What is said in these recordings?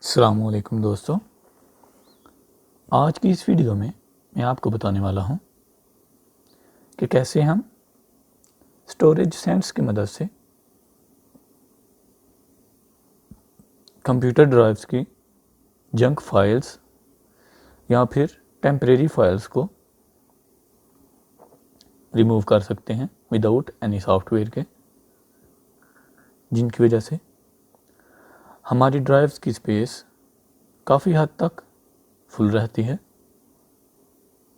अस्सलाम वालेकुम दोस्तों, आज की इस वीडियो में मैं आपको बताने वाला हूं कि कैसे हम स्टोरेज सेंस की मदद से कंप्यूटर ड्राइव्स की जंक फाइल्स या फिर टेम्परेरी फाइल्स को रिमूव कर सकते हैं विदाउट एनी सॉफ्टवेयर के, जिनकी वजह से हमारी ड्राइव्स की स्पेस काफ़ी हद तक फुल रहती है।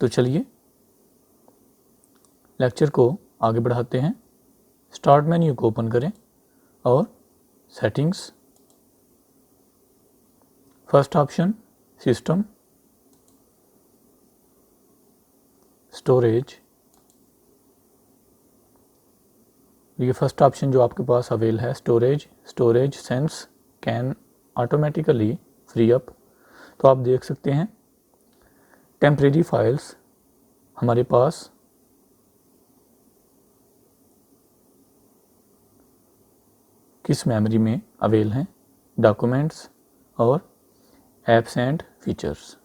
तो चलिए लेक्चर को आगे बढ़ाते हैं। स्टार्ट मेन्यू को ओपन करें और settings, first option system, storage. ये फर्स्ट ऑप्शन जो आपके पास अवेल है storage sense can automatically free up. तो आप देख सकते हैं टेम्परेरी फाइल्स हमारे पास किस मेमोरी में अवेल हैं, डॉक्यूमेंट्स और एप्स एंड फीचर्स।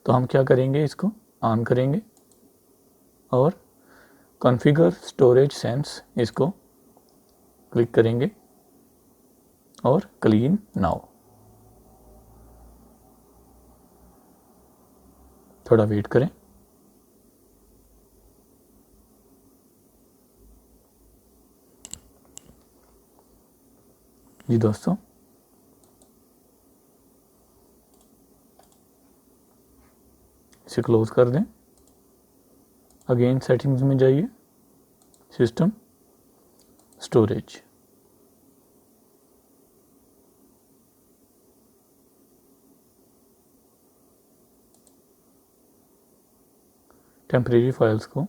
तो हम क्या करेंगे, इसको ऑन करेंगे और कॉन्फ़िगर स्टोरेज सेंस इसको क्लिक करेंगे और क्लीन नाउ। थोड़ा वेट करें। जी दोस्तों, इसे क्लोज कर दें। अगेन सेटिंग्स में जाइए, सिस्टम, स्टोरेज। टेम्परेरी फाइल्स को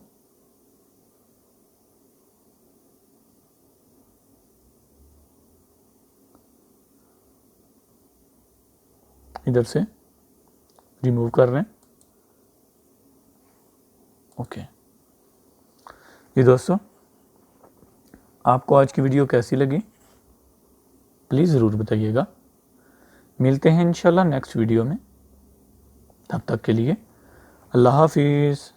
इधर से रिमूव कर रहे हैं। ओके जी दोस्तों, आपको आज की वीडियो कैसी लगी प्लीज़ ज़रूर बताइएगा। मिलते हैं इंशाल्लाह नेक्स्ट वीडियो में। तब तक के लिए अल्लाह हाफिज़।